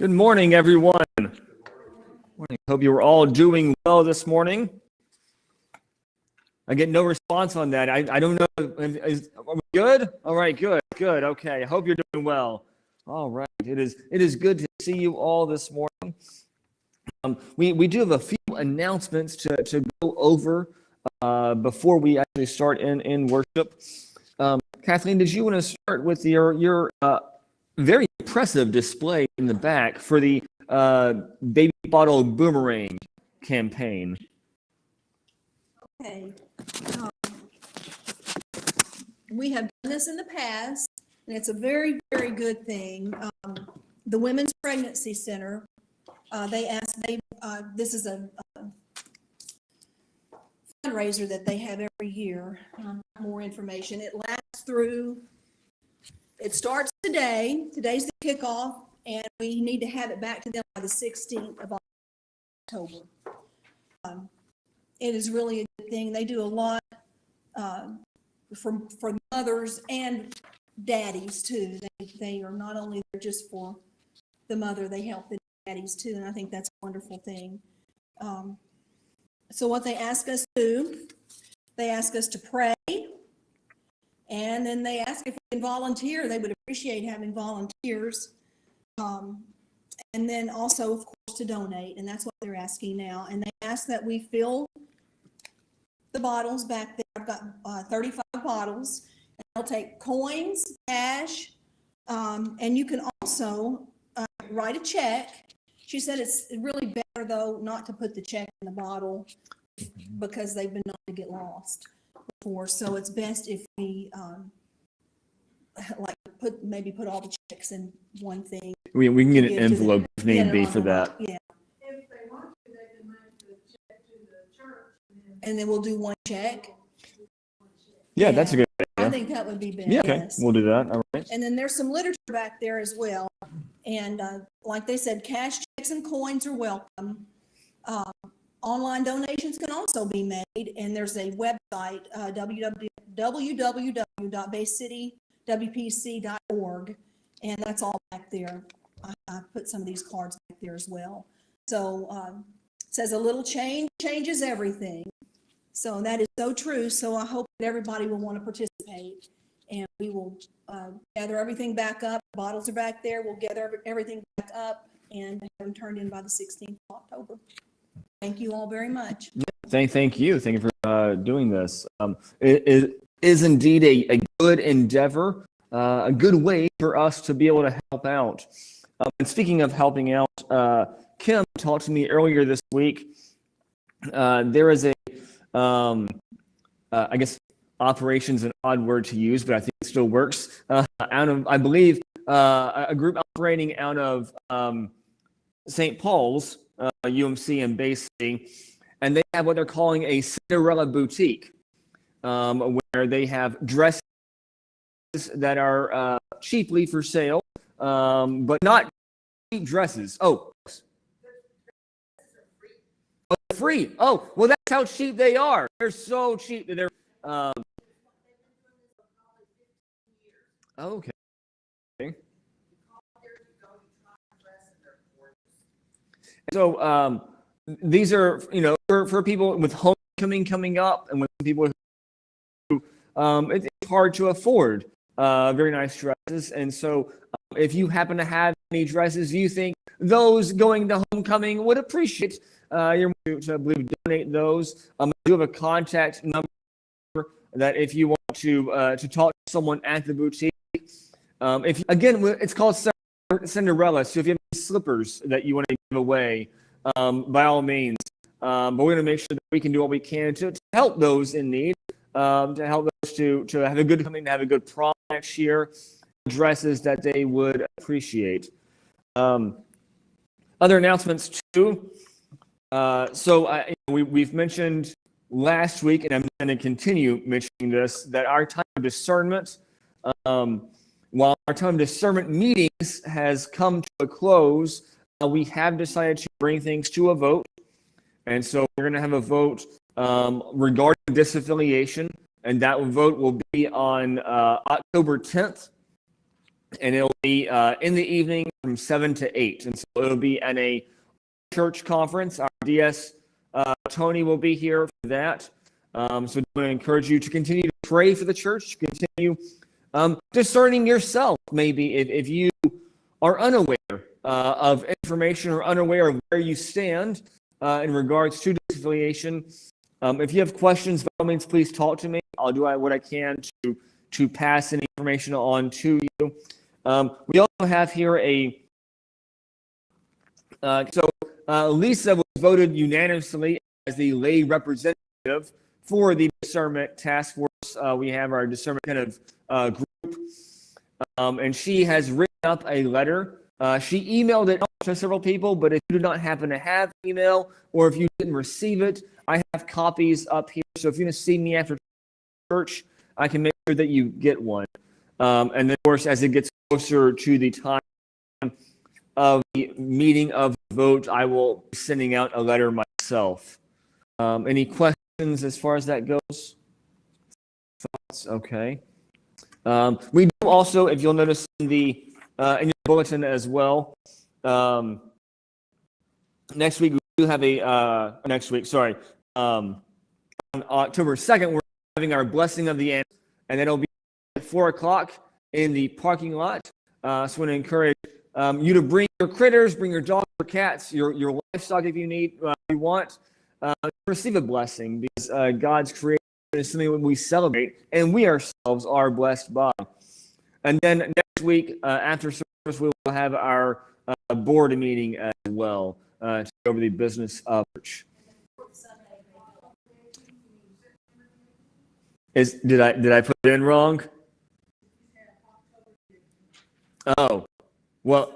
Good morning, everyone. Morning. Hope you were all doing well this morning. I get no response on that. I don't know. Are we good? All right, good. Okay. I hope you're doing well. All right. It is good to see you all this morning. We do have a few announcements to go over before we actually start in worship. Kathleen, did you want to start with your very impressive display in the back for the baby bottle boomerang campaign? Okay. We have done this in the past, and it's a very, very good thing. The Women's Pregnancy Center, this is a fundraiser that they have every year. More information. It starts today. Today's the kickoff, and we need to have it back to them by the 16th of October. It is really a good thing. They do a lot for mothers and daddies too. They are not only there just for the mother, they help the daddies too, and I think that's a wonderful thing. So what they ask us to do, they ask us to pray, and then they ask if we can volunteer. They would appreciate having volunteers. And then also, of course, to donate, and that's what they're asking now. And they ask that we fill the bottles back there. I've got 35 bottles, and they'll take coins, cash, and you can also write a check. She said it's really better, though, not to put the check in the bottle because they've been known to get lost before. So it's best if we put all the checks in one thing. We can get an envelope if need be for that. Yeah. If they want to, they can make the check to the church. And then we'll do one check. Yeah, that's a good idea. I think that would be best. Yeah, okay, we'll do that. All right. And then there's some literature back there as well. And like they said, cash, checks, and coins are welcome. Online donations can also be made, and there's a website, www.baycitywpc.org, and that's all back there. I put some of these cards back there as well. So it says a little change changes everything. So that is so true. So I hope that everybody will want to participate, and we will gather everything back up. Bottles are back there. We'll gather everything back up and have them turned in by the 16th of October. Thank you all very much. Thank you. Thank you for doing this. It is indeed a good endeavor, a good way for us to be able to help out. And speaking of helping out, Kim talked to me earlier this week. There is I guess operation's an odd word to use, but I think it still works. I believe, a group operating out of St. Paul's, UMC in Bay City, and they have what they're calling a Cinderella boutique, where they have dresses that are cheaply for sale, but not cheap dresses. Oh, free. Oh, well, that's how cheap they are. They're so cheap that they're. Okay. So these are, for people with homecoming coming up, and with people who it's hard to afford very nice dresses. And so if you happen to have any dresses you think those going to homecoming would appreciate, you're to donate those. I do have a contact number that if you want to talk to someone at the boutique. It's called Cinderella. So if you have any slippers that you want to give away, by all means. But we're going to make sure that we can do what we can to help those in need, to help those to have a good coming, to have a good prom next year, dresses that they would appreciate. Other announcements too. We've mentioned last week, and I'm going to continue mentioning this, that our time of discernment, while our time of discernment meetings has come to a close, we have decided to bring things to a vote. And so we're going to have a vote regarding disaffiliation, and that vote will be on October 10th. and it'll be in the evening from 7 to 8. And so it'll be at a church conference. Our DS, Tony, will be here for that. So I want to encourage you to continue to pray for the church, to continue discerning yourself, maybe if you are unaware of information or unaware of where you stand in regards to disaffiliation. If you have questions, by all means, please talk to me. I'll do what I can to pass any information on to you. We also have here Lisa was voted unanimously as the lay representative for the discernment task force. We have our discernment kind of group, and she has written up a letter. She emailed it to several people, but if you do not happen to have email, or if you didn't receive it, I have copies up here. So if you're going to see me after church, I can make sure that you get one. And then, of course, as it gets closer to the time of the meeting of the vote, I will be sending out a letter myself. Any questions as far as that goes? Thoughts? Okay. We do also, if you'll notice in your bulletin as well, next week we do have on October 2nd, we're having our blessing of the end, and that'll be at 4 o'clock in the parking lot. So I want to encourage you to bring your critters, bring your dogs or cats, your livestock if you want, receive a blessing, because God's creation is something that we celebrate, and we ourselves are blessed by. And then next week, after service, we will have our board meeting as well to go over the business of church. Did I put it in wrong? Oh, well,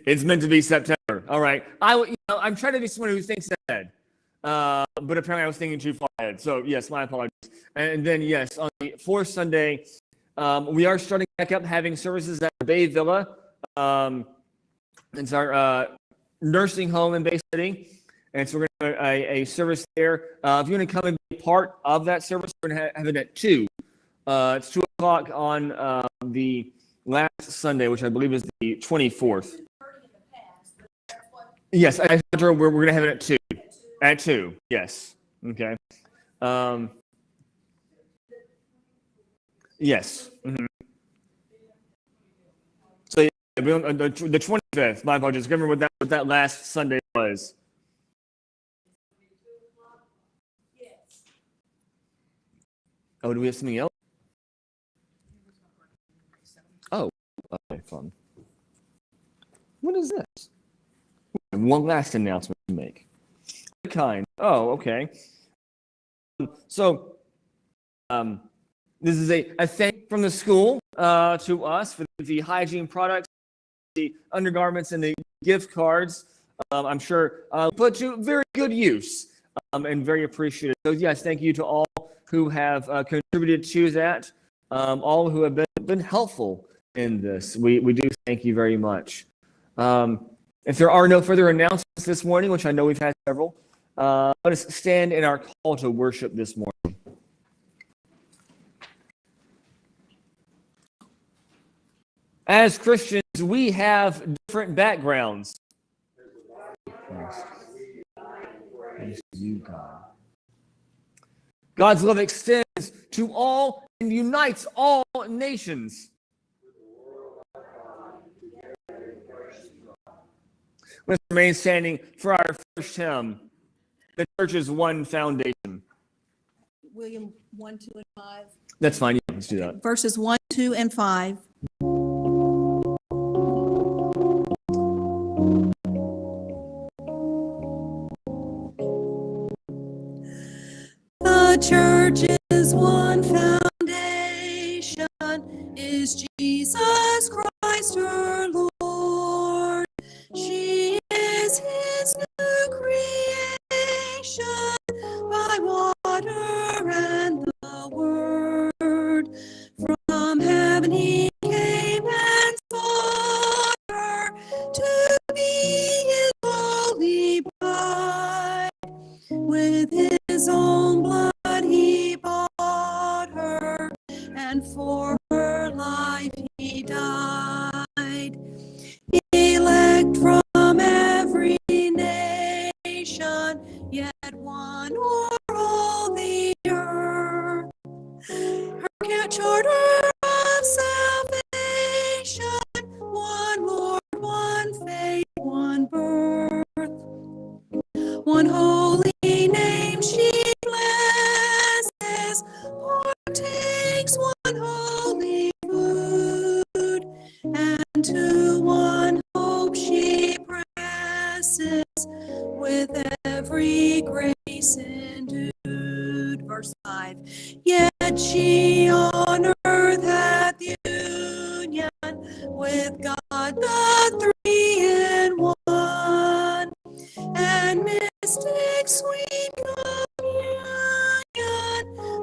it's meant to be September. All right. I'm trying to be someone who thinks ahead, but apparently I was thinking too far ahead. So yes, my apologies. And then yes, on the fourth Sunday, we are starting back up having services at the Bay Villa. It's our nursing home in Bay City, and so we're going to have a service there. If you want to come and be part of that service, we're going to have it at 2. It's 2 o'clock on the last Sunday, which I believe is the 24th. Yes, we're going to have it at 2. At 2, yes. Okay. Yes. Mm-hmm. So yeah, the 25th. My apologies. I remember what that last Sunday was. Oh, do we have something else? Oh, okay, fun. What is this? One last announcement to make. Kind. Oh, okay. So, this is a thank from the school to us for the hygiene products, the undergarments, and the gift cards. I'm sure put to very good use and very appreciated. So yes, thank you to all who have contributed to that, all who have been helpful in this. We do thank you very much. If there are no further announcements this morning, which I know we've had several, let us stand in our call to worship this morning. As Christians, we have different backgrounds. Praise you, God. God's love extends to all and unites all nations. Let's remain standing for our first hymn, The Church's One Foundation. William 1, 2, and 5. That's fine. Yeah, let's do that. Verses 1, 2, and 5. The church's one foundation is Jesus Christ her Lord. She is his new creation by water and the word. From heaven he came and sought her to be his holy bride. With his own blood he bought. 'For her life he died. to one hope she presses, with every grace endued. Verse 5. Yet she on earth hath union with God the three in one, and mystic sweet communion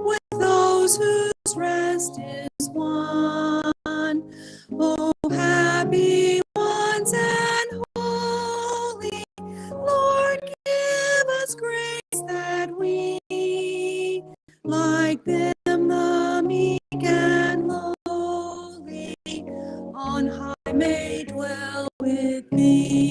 with those whose rest is won. Oh, happy ones and holy, Lord, give us grace that we, like them, the meek and lowly, on high may dwell with thee.